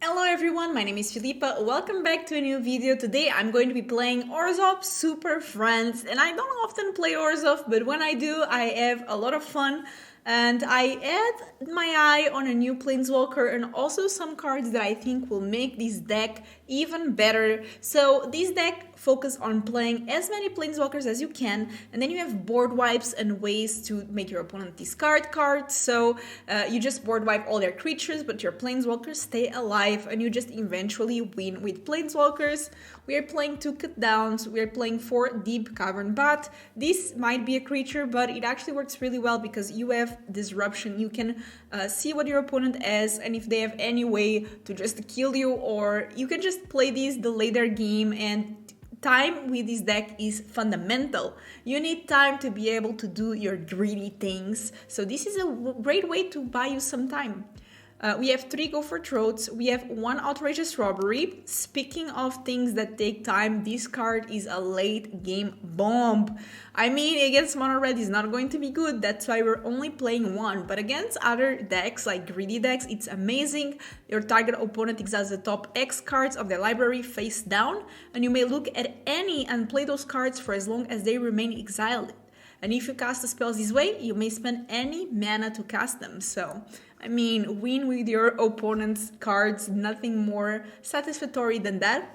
Hello everyone, my name is Filipa. Welcome back to a new video. Today I'm going to be playing Orzhov Superfriends, and I don't often play Orzhov, but when I do, I have a lot of fun. And I had my eye on a new Planeswalker and also some cards that I think will make this deck even better. So this deck focuses on playing as many Planeswalkers as you can, and then you have board wipes and ways to make your opponent discard cards. So you just board wipe all their creatures, but your Planeswalkers stay alive, and you just eventually win with Planeswalkers. We are playing 2 cut downs, we are playing 4 Deep-Cavern Bat. This might be a creature, but it actually works really well because you have disruption. You can see what your opponent has, and if they have any way to just kill you, or you can just play this, delay their game, and time with this deck is fundamental. You need time to be able to do your greedy things, so this is a great way to buy you some time. We have 3 Go for Throats, we have 1 Outrageous Robbery. Speaking of things that take time, this card is a late game bomb. I mean, against Mono Red is not going to be good, that's why we're only playing 1, but against other decks, like greedy decks, it's amazing. Your target opponent exiles the top X cards of their library face down, and you may look at any and play those cards for as long as they remain exiled. And if you cast the spells this way, you may spend any mana to cast them. So, I mean, win with your opponent's cards, nothing more satisfactory than that.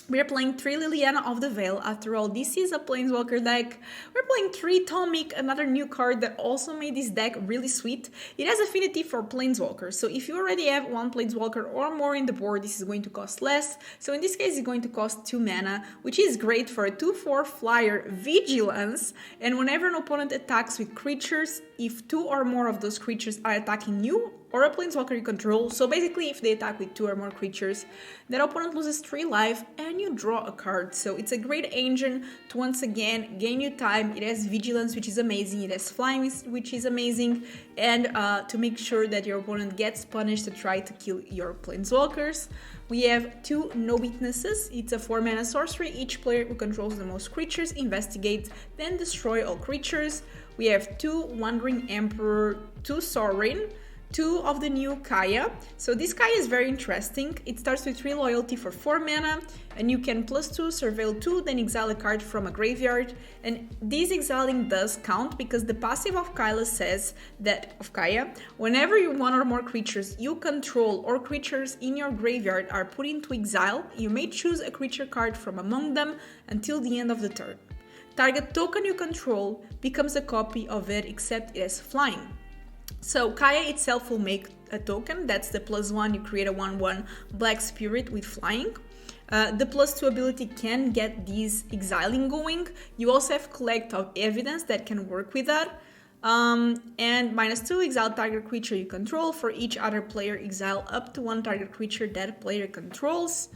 We are playing 3 Liliana of the Veil. After all, this is a Planeswalker deck. We're playing 3 Tomik, another new card that also made this deck really sweet. It has affinity for Planeswalkers, so if you already have 1 Planeswalker or more in the board, this is going to cost less. So in this case, it's going to cost 2 mana, which is great for a 2/4 flyer Vigilance. And whenever an opponent attacks with creatures, if 2 or more of those creatures are attacking you, or a Planeswalker you control, so basically if they attack with 2 or more creatures, that opponent loses 3 life and you draw a card. So it's a great engine to once again gain you time. It has Vigilance, which is amazing, it has Flying, which is amazing, and to make sure that your opponent gets punished to try to kill your Planeswalkers. We have 2 No Witnesses. It's a 4 mana sorcery. Each player who controls the most creatures investigates, then destroy all creatures. We have 2 Wandering Emperor, 2 Sorin, 2 of the new Kaya. So this Kaya is very interesting. It starts with 3 loyalty for 4 mana, and you can +2 surveil 2, then exile a card from a graveyard. And this exiling does count because the passive of Koilos says that, of Kaya, whenever 1 or more creatures you control or creatures in your graveyard are put into exile, you may choose a creature card from among them until the end of the turn. Target token you control becomes a copy of it, except it has flying. So Kaya itself will make a token, that's the +1, you create a 1/1 Black Spirit with flying. The +2 ability can get these exiling going. You also have Collect of Evidence that can work with that. And -2, exile target creature you control. For each other player, exile up to 1 target creature that player controls.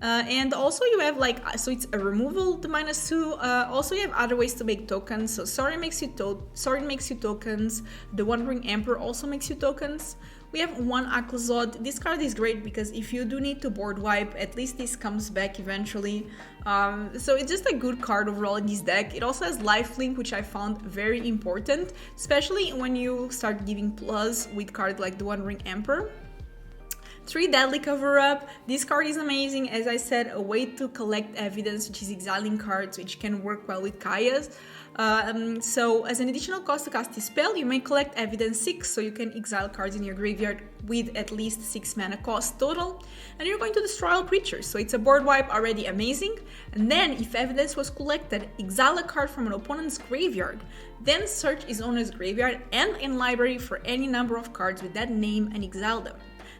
And also you have so it's a removal, the -2. Also you have other ways to make tokens. So Sorin makes you tokens. The Wandering Emperor also makes you tokens. We have 1 Aclazotz. This card is great because if you do need to board wipe, at least this comes back eventually. So it's just a good card overall in this deck. It also has lifelink, which I found very important, especially when you start giving plus with cards like the Wandering Emperor. 3 Deadly Cover-Up. This card is amazing, as I said, a way to collect evidence, which is exiling cards, which can work well with Kaya's. So as an additional cost to cast this spell, you may collect evidence 6, so you can exile cards in your graveyard with at least 6 mana cost total, and you're going to destroy all creatures, so it's a board wipe, already amazing. And then, if evidence was collected, exile a card from an opponent's graveyard, then search his owner's graveyard and in library for any number of cards with that name and exile them.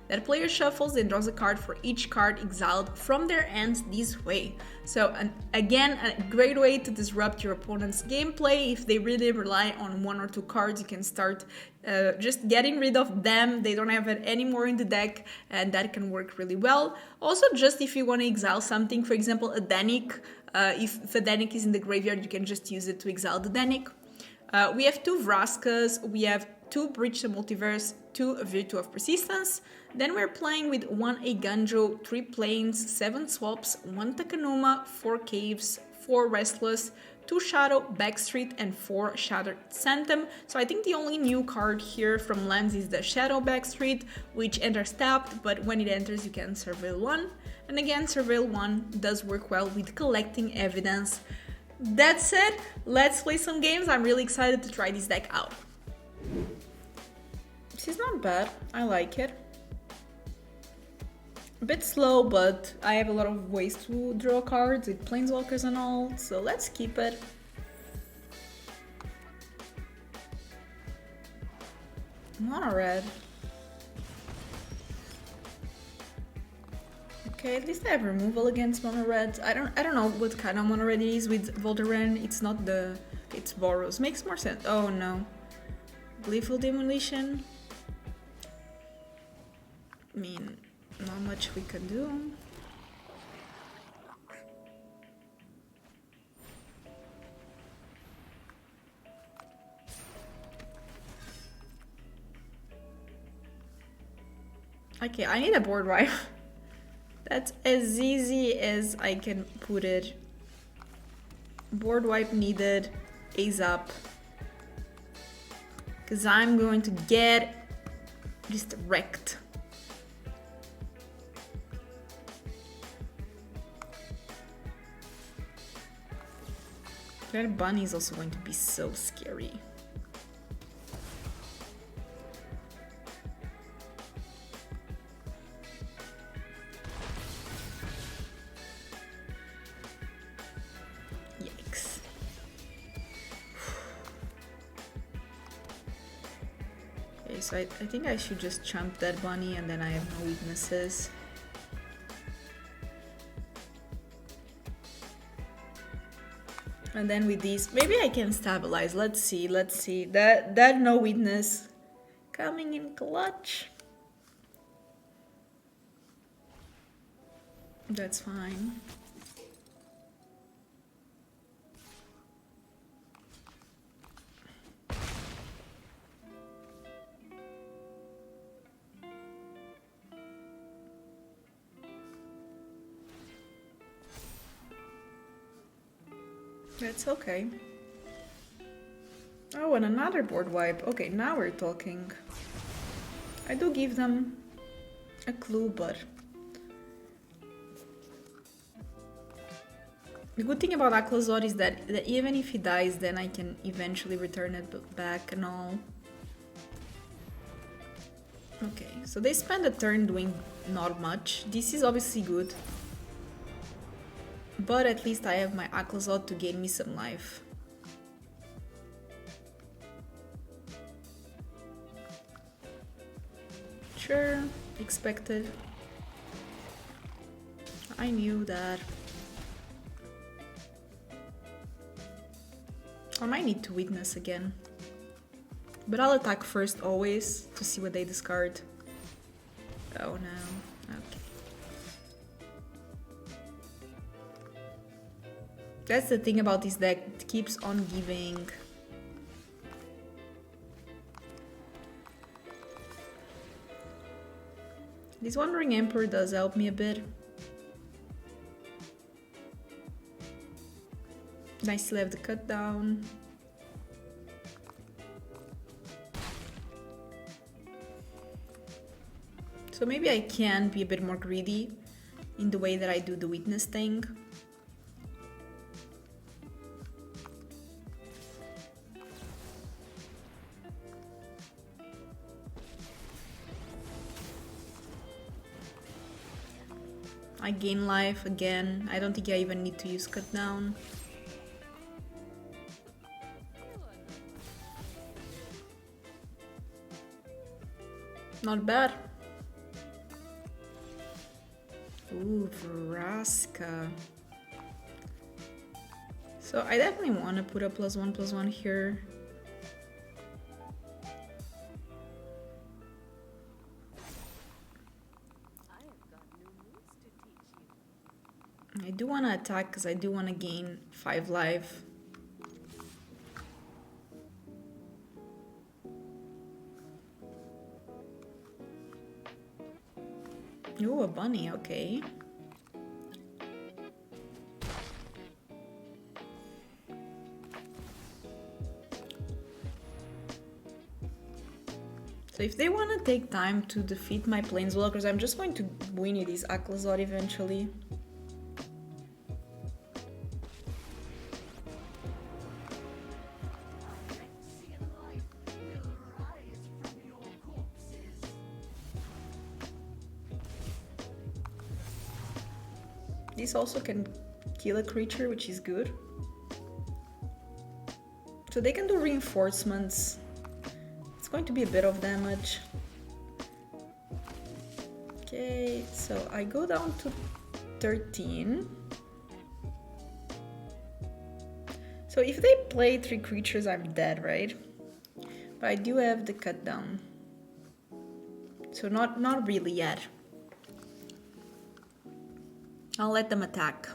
That player shuffles and draws a card for each card exiled from their hands this way. So again, a great way to disrupt your opponent's gameplay. If they really rely on 1 or 2 cards, you can start just getting rid of them. They don't have it anymore in the deck, and that can work really well. Also, just if you want to exile something, for example, a Danik. If a Danik is in the graveyard, you can just use it to exile the Danik. We have 2 Vraskas, we have 2 Breach the Multiverse, 2 Virtue of Persistence. Then we're playing with 1 Eiganjo, 3 Plains, 7 Swaps, 1 Takenuma, 4 Caves, 4 Restless, 2 Shadow Backstreet, and 4 Shattered Sanctum. So I think the only new card here from lands is the Shadow Backstreet, which enters tapped, but when it enters you can surveil 1. And again, surveil 1 does work well with collecting evidence. That said, let's play some games. I'm really excited to try this deck out. This is not bad, I like it. A bit slow, but I have a lot of ways to draw cards with planeswalkers and all, so let's keep it. Mono red. Okay, at least I have removal against mono red. I don't know what kind of mono red it is with Voltaren. It's not the... it's Boros. Makes more sense. Oh no. Gleeful Demolition. I mean, not much we can do. Okay, I need a board wipe. That's as easy as I can put it. Board wipe needed ASAP. Because I'm going to get just wrecked. That bunny is also going to be so scary. Yikes. Okay, so I think I should just chump that bunny and then I have no weaknesses. And then with these, maybe I can stabilize. Let's see. That no weakness coming in clutch. That's fine. That's okay. Oh, and another board wipe. Okay, now we're talking. I do give them a clue, but... the good thing about Aclazotz is that even if he dies, then I can eventually return it back and all. Okay, so they spend a turn doing not much. This is obviously good. But at least I have my Aclazotz to gain me some life. Sure, expected. I knew that. I might need to weakness again. But I'll attack first always to see what they discard. Oh no. Okay. That's the thing about this deck, it keeps on giving. This Wandering Emperor does help me a bit. And I still have the cut down. So maybe I can be a bit more greedy in the way that I do the weakness thing. I gain life again. I don't think I even need to use cut down. Not bad. Ooh, Vraska. So I definitely want to put a +1/+1 here. I do want to attack because I do want to gain 5 life. Ooh, a bunny, okay. So if they want to take time to defeat my planeswalkers, I'm just going to Winnie this Aclazotz eventually. This also can kill a creature, which is good. So they can do reinforcements. It's going to be a bit of damage. Okay, so I go down to 13. So if they play 3 creatures, I'm dead, right? But I do have the cut down. So not really yet. I'll let them attack.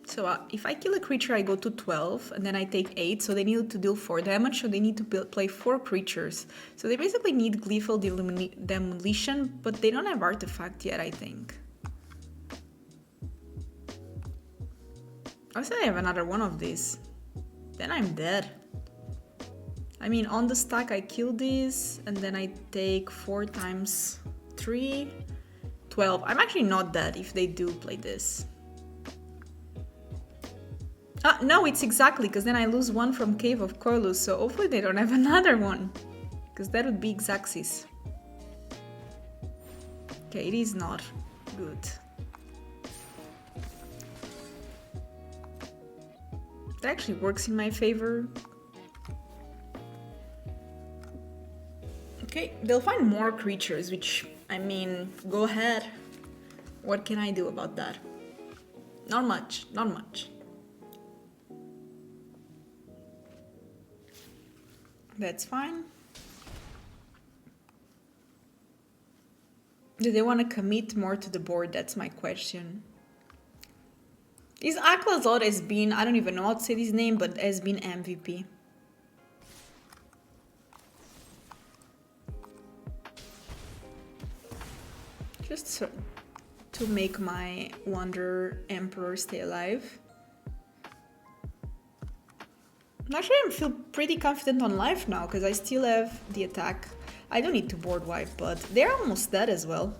So if I kill a creature, I go to 12, and then I take 8, so they need to deal 4 damage, so they need to play 4 creatures. So they basically need Gleeful Demolition, but they don't have Artifact yet, I think. I said I have another one of these. Then I'm dead. I mean, on the stack I kill this, and then I take 4 times 3, 12. I'm actually not dead if they do play this. No, it's exactly, because then I lose 1 from Cave of Koilos, so hopefully they don't have another one. Because that would be Xaxis. Okay, it is not good. That actually works in my favor. Okay, they'll find more creatures, which, I mean, go ahead. What can I do about that? Not much, not much. That's fine. Do they want to commit more to the board? That's my question. This Aclazotz has been, I don't even know how to say his name, but has been MVP. Just to make my Wanderer Emperor stay alive. Actually, I feel pretty confident on life now, because I still have the attack. I don't need to board wipe, but they're almost dead as well.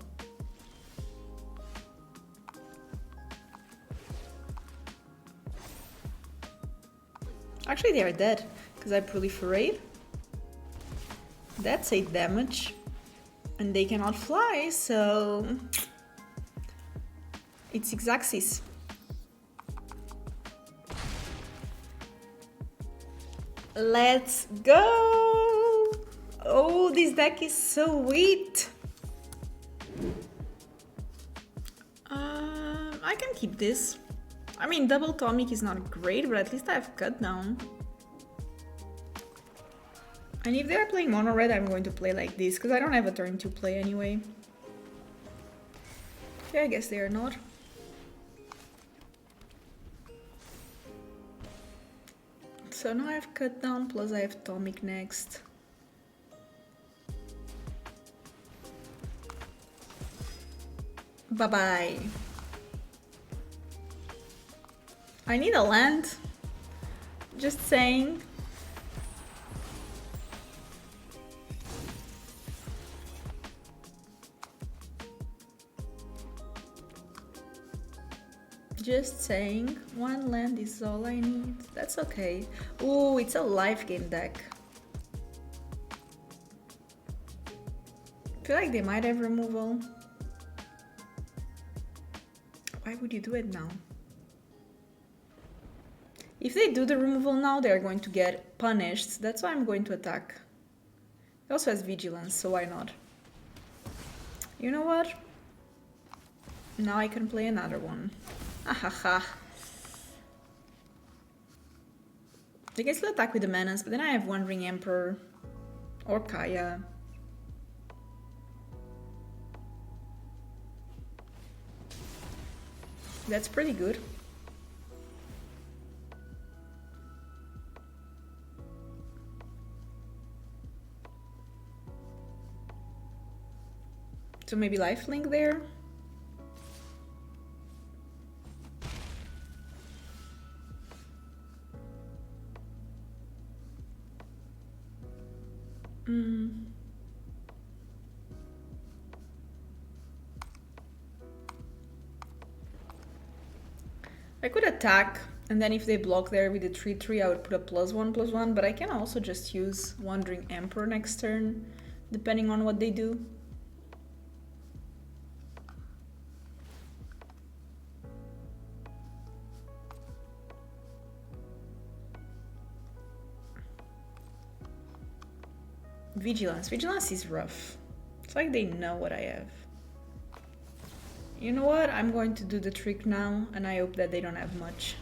Actually, they are dead, because I proliferate. That's 8 damage. And they cannot fly, so... it's Xaxis. Let's go! Oh, this deck is so sweet! I can keep this. I mean, double Tomik is not great, but at least I have cut down. And if they're playing mono red, I'm going to play like this, because I don't have a turn to play anyway. Okay, I guess they are not. So now I have cut down, plus I have Tomik next. Bye-bye. I need a land. Just saying. Just saying, 1 land is all I need. That's okay. Ooh, it's a life game deck. I feel like they might have removal. Why would you do it now? If they do the removal now, they're going to get punished. That's why I'm going to attack. He also has vigilance, so why not? You know what? Now I can play another one. Ahaha. I can still attack with the Menace, but then I have Wandering Emperor or Kaya. That's pretty good. So maybe lifelink there? I could attack, and then if they block there with the 3/3, I would put a +1/+1, but I can also just use Wandering Emperor next turn, depending on what they do. Vigilance. Vigilance is rough. It's like they know what I have. You know what? I'm going to do the trick now, and I hope that they don't have much.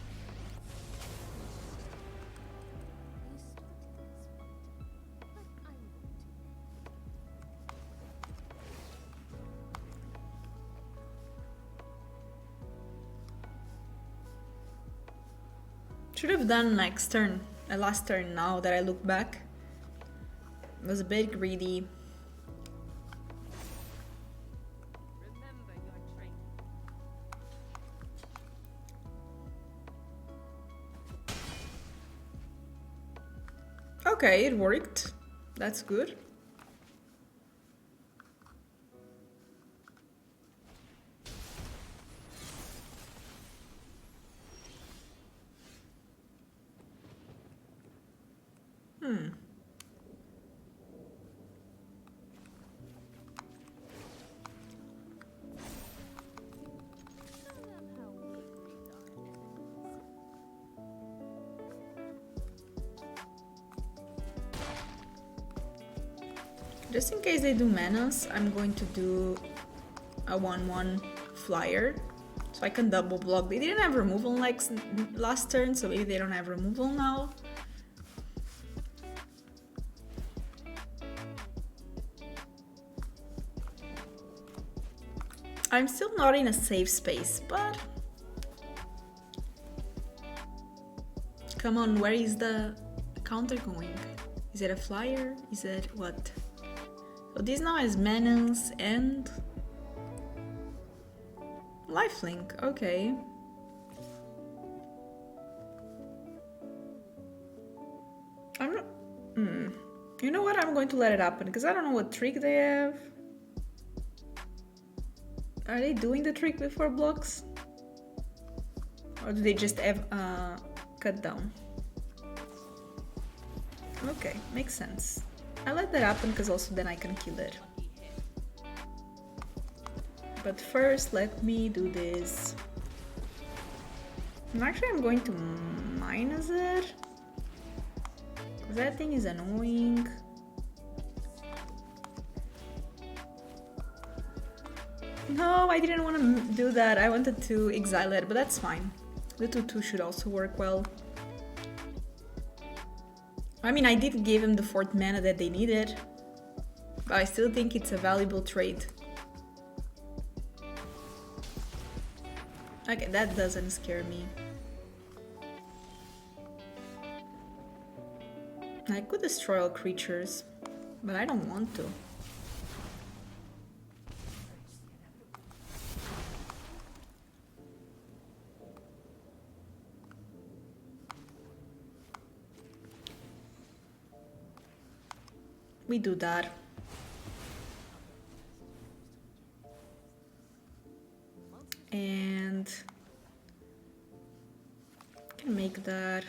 Should have done next turn, last turn now that I look back. It was a bit greedy. Okay, it worked. That's good. Just in case they do menace, I'm going to do a 1/1 flyer, so I can double block. They didn't have removal like last turn, so maybe they don't have removal now. I'm still not in a safe space, but... Come on, where is the counter going? Is it a flyer? Is it what? So this now is menace and... lifelink, okay. I'm not... You know what? I'm going to let it happen, because I don't know what trick they have. Are they doing the trick before blocks? Or do they just have cut down? Okay, makes sense. I let that happen because also then I can kill it. But first, let me do this. And actually, I'm going to minus it. Because that thing is annoying. No, I didn't want to do that. I wanted to exile it, but that's fine. The 2/2 should also work well. I mean, I did give him the 4th mana that they needed, but I still think it's a valuable trade. Okay, that doesn't scare me. I could destroy all creatures, but I don't want to. We do that. And can make that.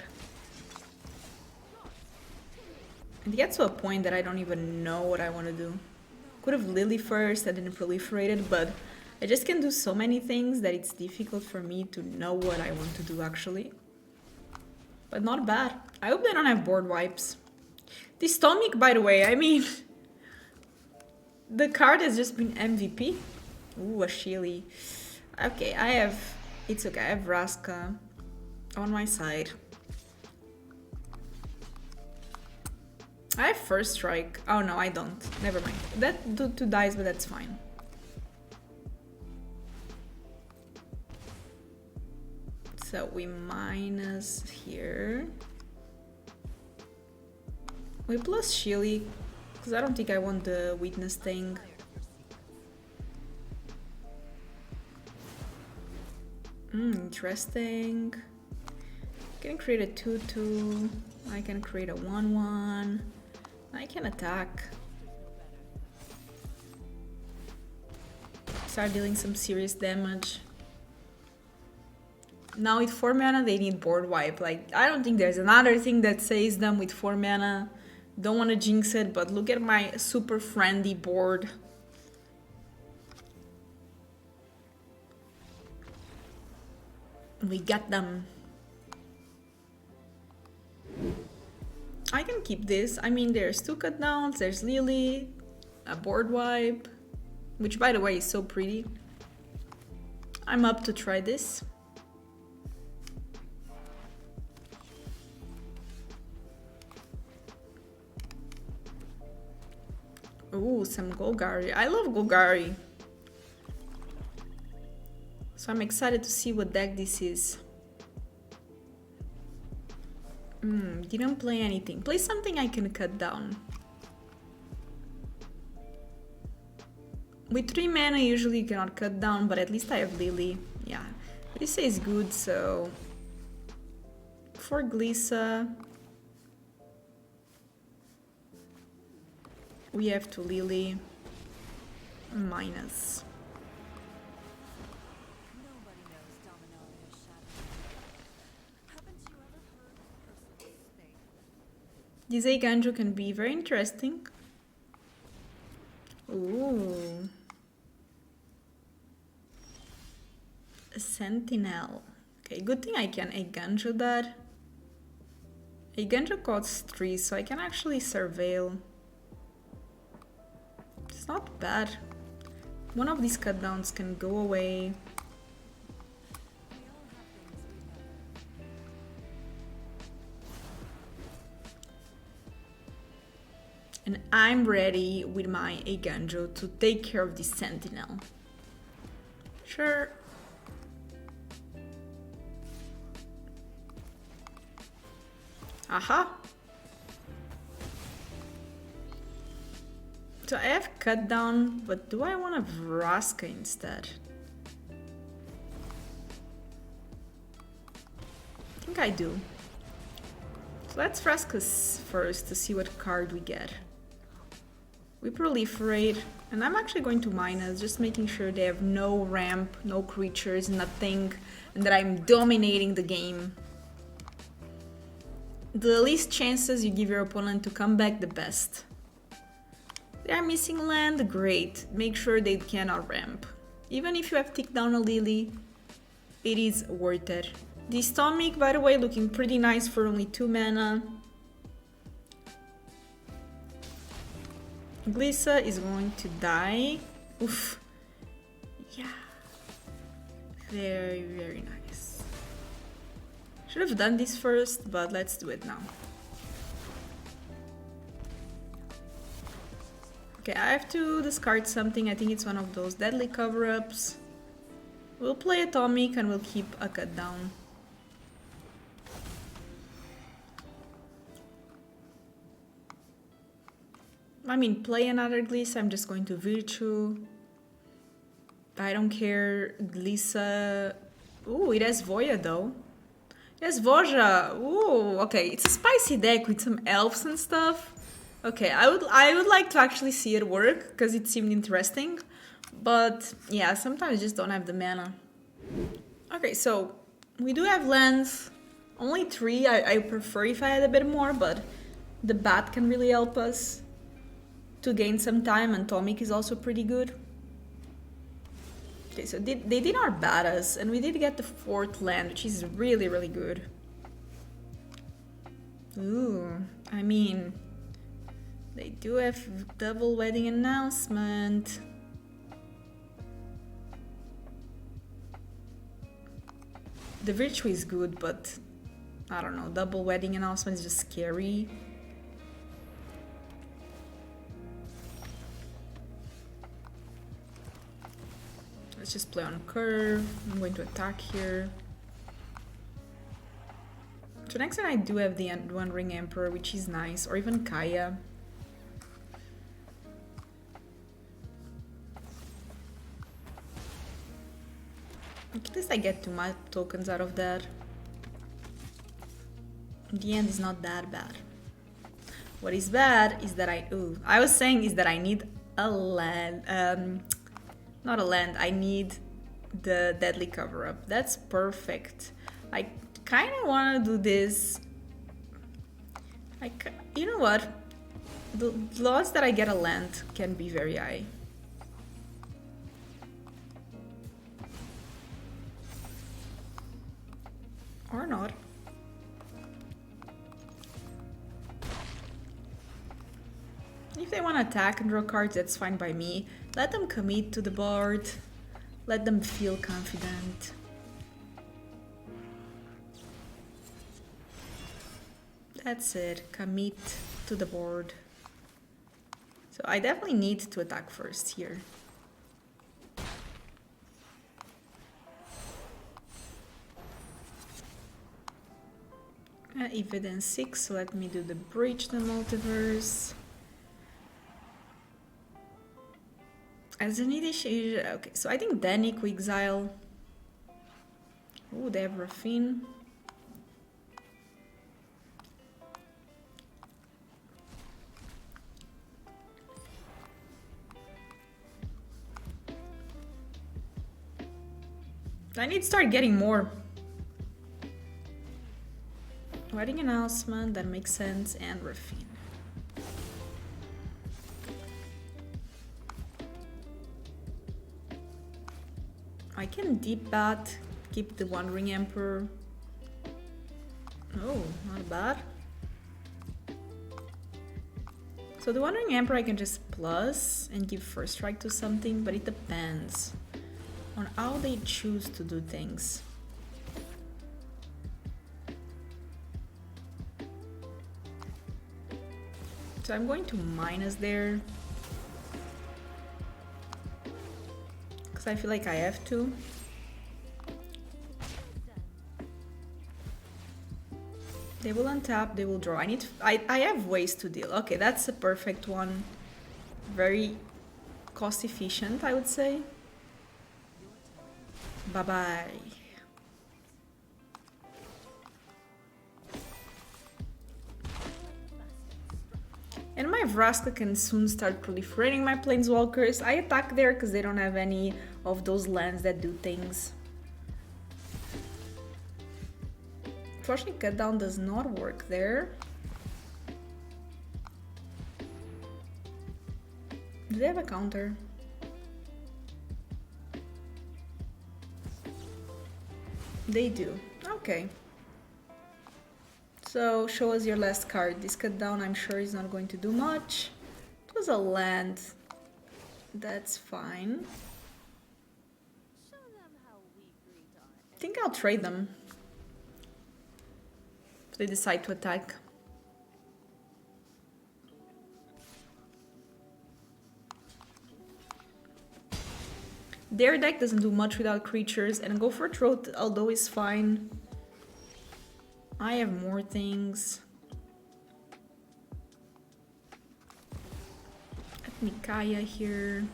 It gets to a point that I don't even know what I want to do. Could have Lily first and then proliferated, but I just can do so many things that it's difficult for me to know what I want to do actually. But not bad. I hope they don't have board wipes. This Tomik, by the way, I mean, the card has just been MVP. Ooh, a Shili. Okay, it's okay, I have Vraska on my side. I have First Strike. Oh no, I don't. Never mind. That do 2 dies, but that's fine. So we minus here. We plus Shili, because I don't think I want the Witness thing. Interesting. I can create a 2/2. I can create a 1/1. I can attack. Start dealing some serious damage. Now with 4 mana, they need board wipe. Like, I don't think there's another thing that saves them with 4 mana. Don't want to jinx it, but look at my super friendly board. We got them. I can keep this. I mean, there's 2 cut downs, there's Lily, a board wipe, which by the way is so pretty. I'm up to try this. Ooh, some Golgari. I love Golgari. So I'm excited to see what deck this is. Didn't play anything. Play something I can cut down. With 3 mana usually you cannot cut down, but at least I have Lily. Yeah, this is good, so... For Glissa... We have to Lily... minus. This Eiganjo can be very interesting. Ooh. A Sentinel. Okay, good thing I can Eiganjo that. Eiganjo costs 3, so I can actually Surveil. It's not bad. One of these cut downs can go away. And I'm ready with my Eiganjo to take care of this Sentinel. Sure. Aha! So I have cut down, but do I want a Vraska instead? I think I do. So let's Vraska first to see what card we get. We proliferate, and I'm actually going to minus, just making sure they have no ramp, no creatures, nothing, and that I'm dominating the game. The least chances you give your opponent to come back, the best. They are missing land, great. Make sure they cannot ramp. Even if you have ticked down a Lily, it is worth it. This Tomik, by the way, looking pretty nice for only 2 mana. Glissa is going to die. Oof. Yeah. Very, very nice. Should have done this first, but let's do it now. Okay, I have to discard something. I think it's one of those deadly cover-ups. We'll play Tomik and we'll keep a cut down. I mean, play another Glissa, I'm just going to Virtue. I don't care. Glissa... Ooh, it has Voya though. It has Voja! Ooh, okay, it's a spicy deck with some elves and stuff. Okay, I would like to actually see it work, because it seemed interesting. But, yeah, sometimes I just don't have the mana. Okay, so, we do have lands. Only 3, I prefer if I had a bit more, but the bat can really help us to gain some time, and Tomik is also pretty good. Okay, so they did not bat us, and we did get the 4th land, which is really, really good. Ooh, I mean, they do have double wedding announcement. The Virtue is good, but I don't know, double wedding announcement is just scary. Let's just play on curve. I'm going to attack here. So next turn I do have the One Ring Emperor, which is nice, or even Kaya. At least I get 2 my tokens out of that. In the end, it's not that bad. What is bad is that I was saying is that I need a land. Not a land, I need the deadly cover-up. That's perfect. I kind of want to do this. You know what? The odds that I get a land can be very high. Or not. If they want to attack and draw cards, that's fine by me. Let them commit to the board. Let them feel confident. That's it. Commit to the board. So I definitely need to attack first here. Evidence 6, so let me do the Breach the Multiverse. As an initiation, okay, so I think then equal exile. Oh, they have Rafine. I need to start getting more. Wedding announcement, that makes sense, and Rafine. I can deep bat, keep the Wandering Emperor. Oh, not bad. So the Wandering Emperor I can just plus and give first strike to something, but it depends on how they choose to do things. So I'm going to minus there. Because I feel like I have to. They will untap, they will draw. I have ways to deal. Okay, that's a perfect one. Very cost efficient, I would say. Bye-bye. And my Vraska can soon start proliferating my planeswalkers. I attack there because they don't have any of those lands that do things. Unfortunately, cut down does not work there. Do they have a counter? They do. Okay. So, show us your last card. This cut down, I'm sure, is not going to do much. It was a land. That's fine. I think I'll trade them. If they decide to attack. Their deck doesn't do much without creatures, and go for Throat, although is fine. I have more things. Let me Kaya here.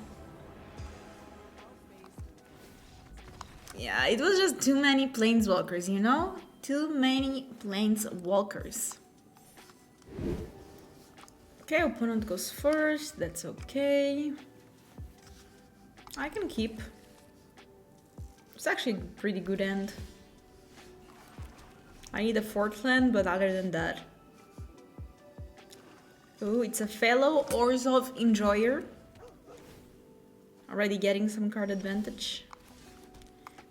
Yeah, it was just too many planeswalkers, you know? Too many planeswalkers. Okay, opponent goes first. That's okay. I can keep. It's actually a pretty good end. I need a fourth land, but other than that... Oh, it's a fellow Orzhov enjoyer. Already getting some card advantage.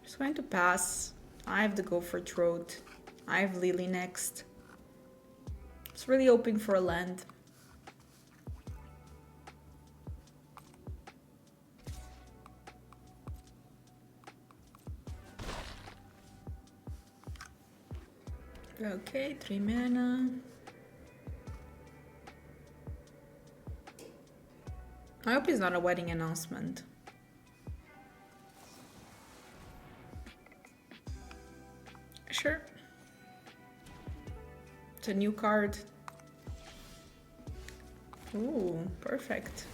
Just going to pass. I have to go for Throat. I have Lily next. It's really hoping for a land. Okay, 3 mana. I hope it's not a wedding announcement. Sure. It's a new card. Ooh, perfect.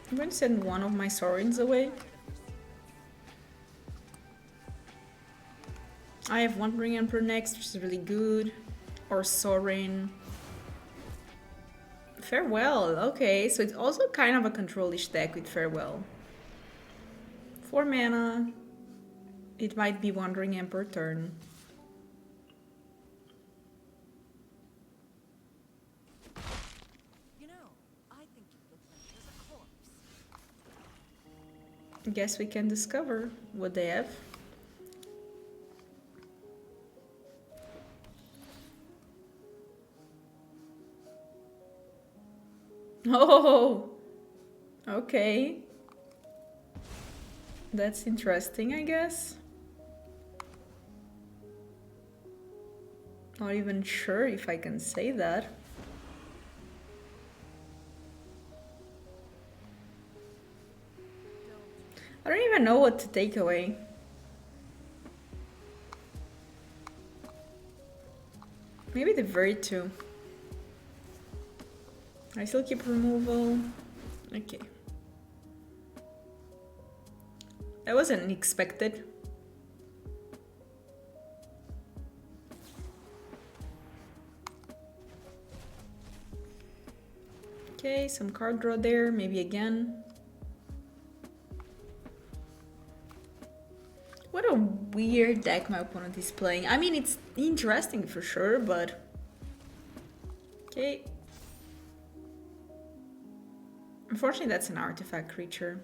I'm going to send one of my Sorins away. I have Wandering Emperor next, which is really good. Or Sorin. Farewell. Okay, so it's also kind of a control-ish deck with Farewell. 4 mana. It might be Wandering Emperor turn. You know, I think you look like there's a corpse. Guess we can discover what they have. Oh, okay. That's interesting, I guess. Not even sure if I can say that. I don't even know what to take away. Maybe the very two. I still keep removal. Okay. That wasn't expected. Okay, some card draw there, maybe again. What a weird deck my opponent is playing. I mean, it's interesting for sure, but... Okay. Unfortunately, that's an artifact creature.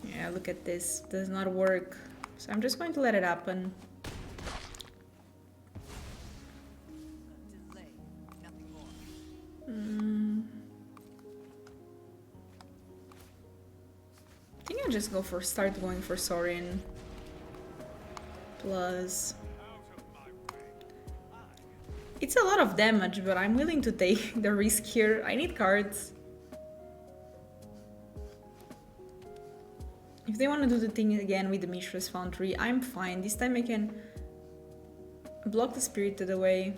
Yeah, look at this. Does not work. So I'm just going to let it happen. Delay, nothing more. I think I'll just start going for Sorin. Plus... It's a lot of damage, but I'm willing to take the risk here. I need cards. If they want to do the thing again with the Mishra's Foundry, I'm fine. This time I can block the Spirited away.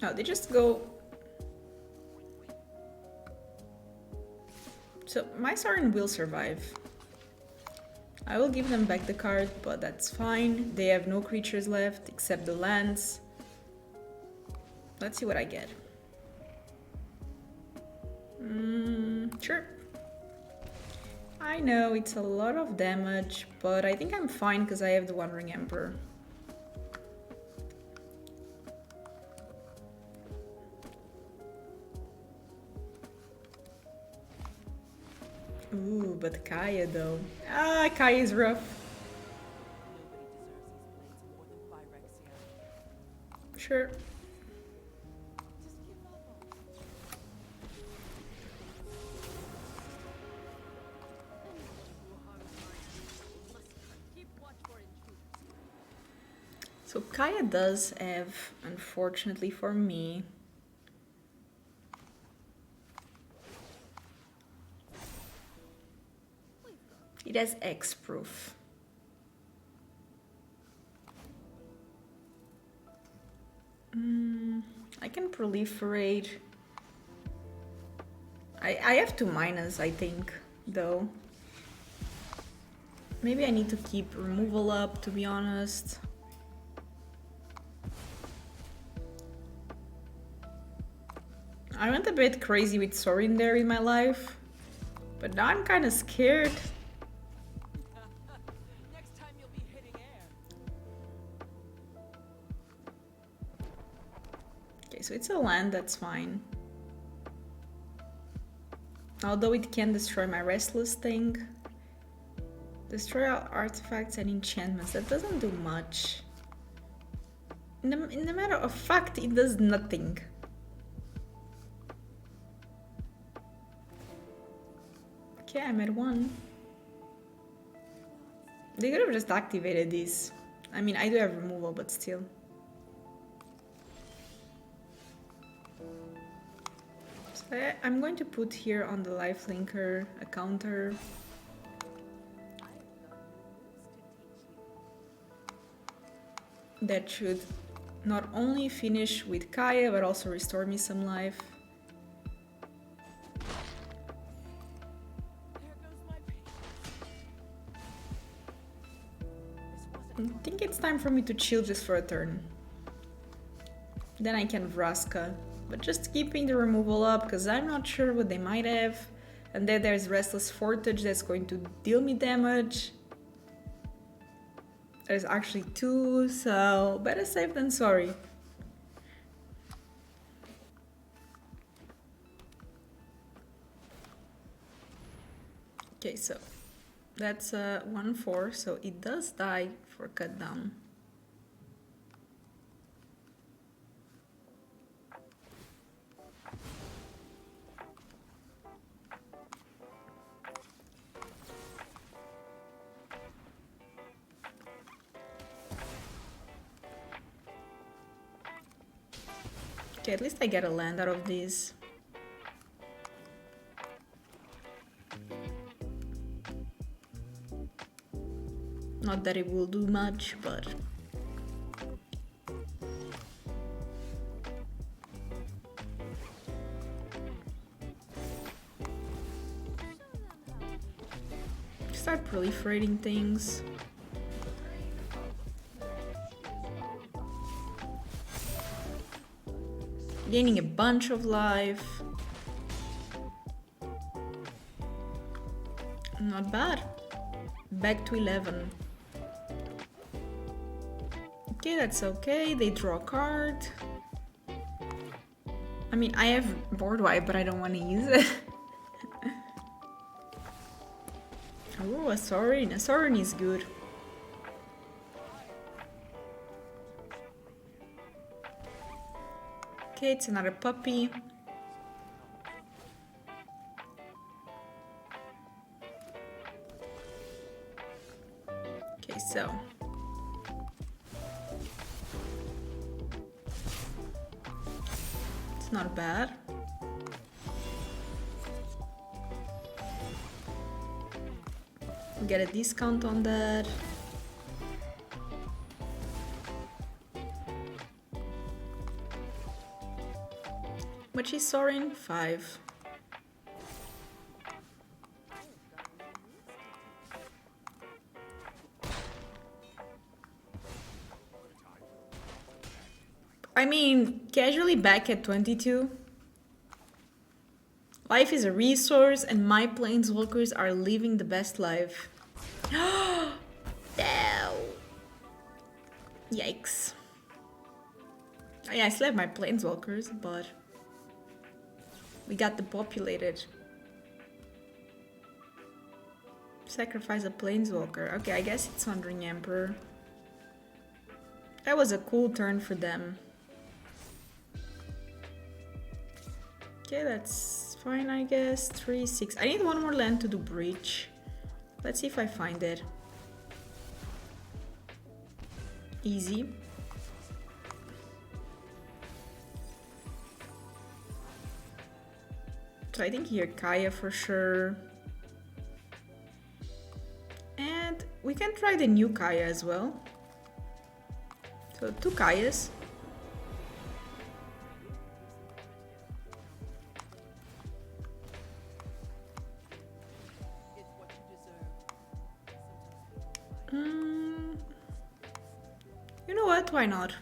No, they just go... So my Sorin will survive. I will give them back the card, but that's fine. They have no creatures left except the lands. Let's see what I get. Sure. I know it's a lot of damage, but I think I'm fine because I have the Wandering Emperor. Ooh, but Kaya though. Ah, Kaya is rough. Nobody deserves these blades more than Phyrexia. Sure. Just give up on keep watch for intruders. So Kaya does have, unfortunately for me, it has X-proof. I can proliferate. I have 2 minus, I think, though. Maybe I need to keep removal up, to be honest. I went a bit crazy with Sorin there in my life, but now I'm kind of scared. Next time you'll be hitting air. Okay, so it's a land, that's fine. Although it can destroy my Restless thing. Destroy all artifacts and enchantments. That doesn't do much. In the matter of fact, it does nothing. Okay, I'm at 1. They could have just activated these. I mean, I do have removal, but still. So I'm going to put here on the lifelinker a counter. That should not only finish with Kaya, but also restore me some life. I think it's time for me to chill just for a turn. Then I can Vraska. But just keeping the removal up, because I'm not sure what they might have. And then there's Restless Fortress that's going to deal me damage. There's actually 2, so better safe than sorry. Okay, so that's 1/4, so it does die for cut down. Okay, at least I get a land out of these. Not that it will do much, but... Start proliferating things. Gaining a bunch of life. Not bad. Back to 11. Okay, that's okay. They draw a card. I mean, I have board wipe, but I don't want to use it. Oh, a Sorin. A Sorin is good. Okay, it's another puppy. Okay, so... It's not bad. Get a discount on that. Which is Sorin? 5. I mean, casually back at 22. Life is a resource and my planeswalkers are living the best life. No! Yikes. Oh, yeah, I still have my planeswalkers, but we got depopulated. Sacrifice a planeswalker. Okay, I guess it's Wandering Emperor. That was a cool turn for them. Okay, that's fine, I guess. 3, 6. I need one more land to do Breach. Let's see if I find it. Easy. So I think here Kaya for sure. And we can try the new Kaya as well. So 2 Kayas. You know what? Why not?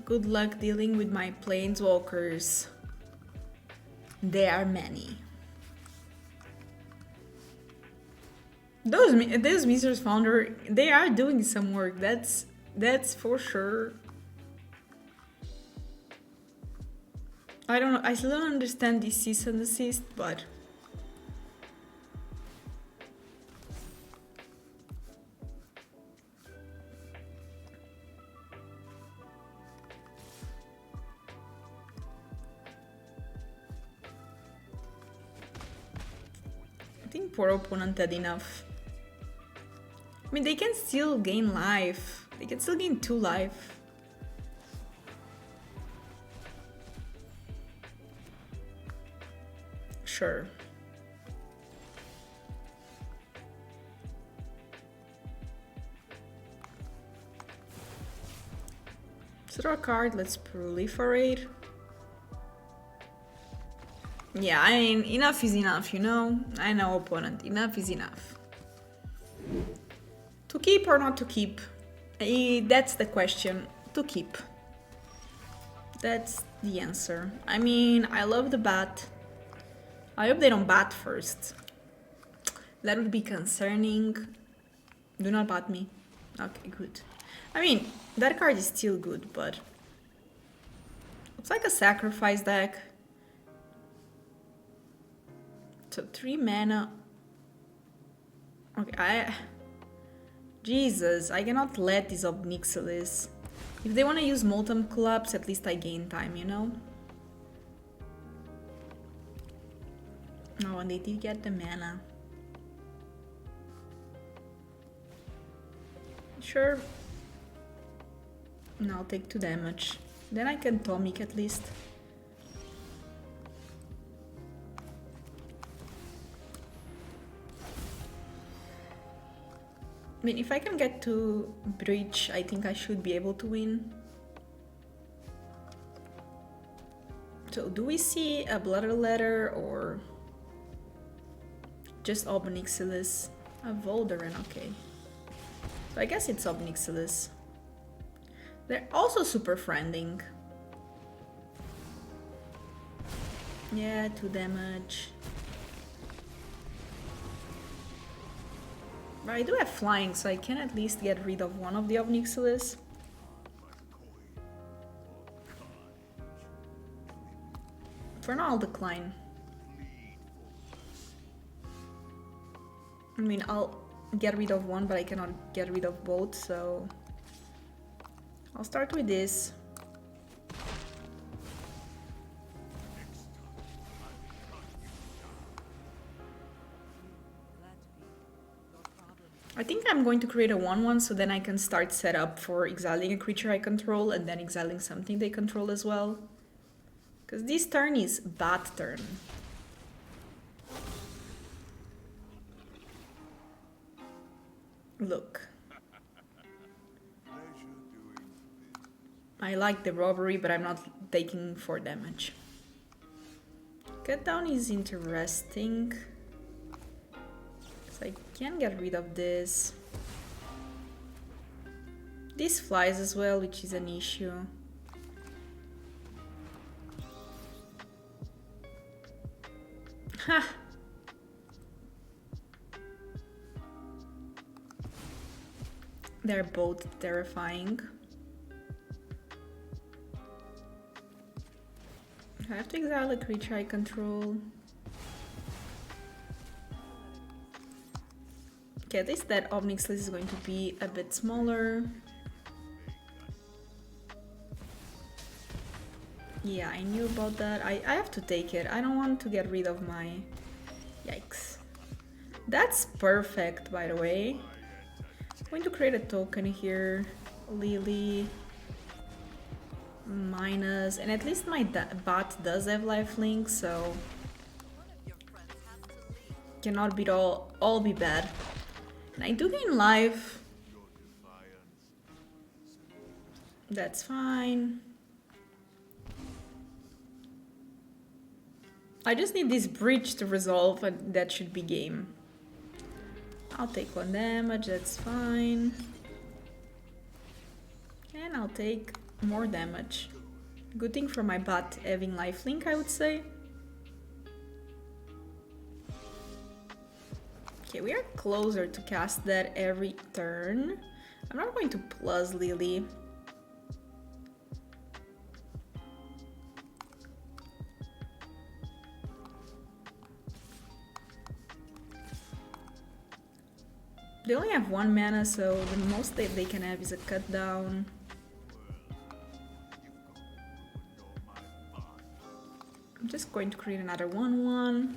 Good luck dealing with my planeswalkers. There are many. Those Mistress Founder, they are doing some work. That's for sure. I don't know. I still don't understand this cease and desist, but I think poor opponent had enough. I mean, they can still gain life. They can still gain 2 life. Sure. Let's draw a card, let's proliferate. Yeah, I mean, enough is enough, you know? I know, opponent, enough is enough. To keep or not to keep? That's the question. To keep. That's the answer. I mean, I love the bat. I hope they don't bat first. That would be concerning. Do not bat me. Okay, good. I mean, that card is still good, but... It's like a sacrifice deck. So 3 mana. Okay, Jesus, I cannot let this Obnixilis. If they want to use Molten Collapse, at least I gain time, you know? Oh, and they did get the mana. Sure. No, I'll take 2 damage. Then I can Tomik at least. I mean, if I can get to Breach, I think I should be able to win. So, do we see a Blood Letter or just Obnixilis? A Volderin, okay. So I guess it's Obnixilis. They're also super friending. Yeah, 2 damage. But I do have flying, so I can at least get rid of one of the Obnixilis. For now, I'll decline. I mean, I'll get rid of one, but I cannot get rid of both, so... I'll start with this. I think I'm going to create a 1/1 so then I can start set up for exiling a creature I control and then exiling something they control as well. Because this turn is bat turn. Look. I like the robbery, but I'm not taking 4 damage. Cut down is interesting. I can get rid of this. This flies as well, which is an issue. Ha! They're both terrifying. I have to exile a creature I control. Okay, at least that Obnixilis is going to be a bit smaller. Yeah, I knew about that. I have to take it. I don't want to get rid of my... Yikes. That's perfect, by the way. I'm going to create a token here. Lily. Minus. And at least my bat does have lifelink, so... Cannot be all be bad. And I do gain life. That's fine. I just need this breach to resolve and that should be game. I'll take 1 damage, that's fine. And I'll take more damage. Good thing for my bat having lifelink, I would say. Okay, we are closer to cast that every turn. I'm not going to plus Lily. They only have 1 mana, so the most that they can have is a cut down. I'm just going to create another 1/1.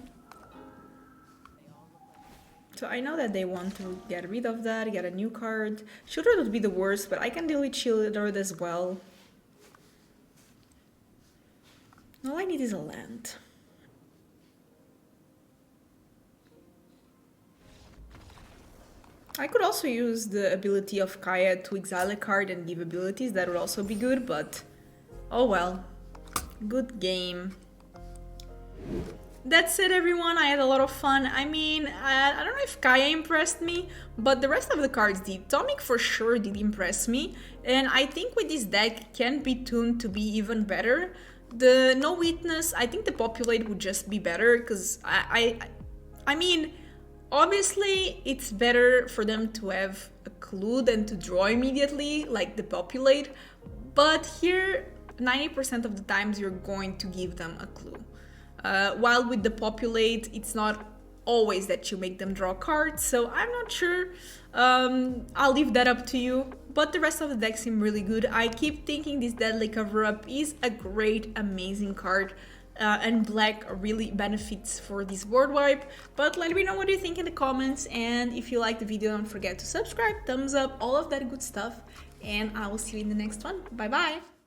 So I know that they want to get rid of that, get a new card. Shieldred would be the worst, but I can deal with Shieldred as well. All I need is a land. I could also use the ability of Kaya to exile a card and give abilities, that would also be good, but oh well. Good game. That's it, everyone. I had a lot of fun. I mean, I don't know if Kaya impressed me, but the rest of the cards did. Tomik for sure did impress me, and I think with this deck can be tuned to be even better. The No Witness, I think the Populate would just be better, because I mean, obviously it's better for them to have a clue than to draw immediately, like the Populate, but here 90% of the times you're going to give them a clue. While with the Populate, it's not always that you make them draw cards, so I'm not sure. I'll leave that up to you, but the rest of the deck seem really good. I keep thinking this Deadly Cover-Up is a great, amazing card, and black really benefits for this board wipe, but let me know what you think in the comments, and if you like the video, don't forget to subscribe, thumbs up, all of that good stuff, and I will see you in the next one. Bye bye!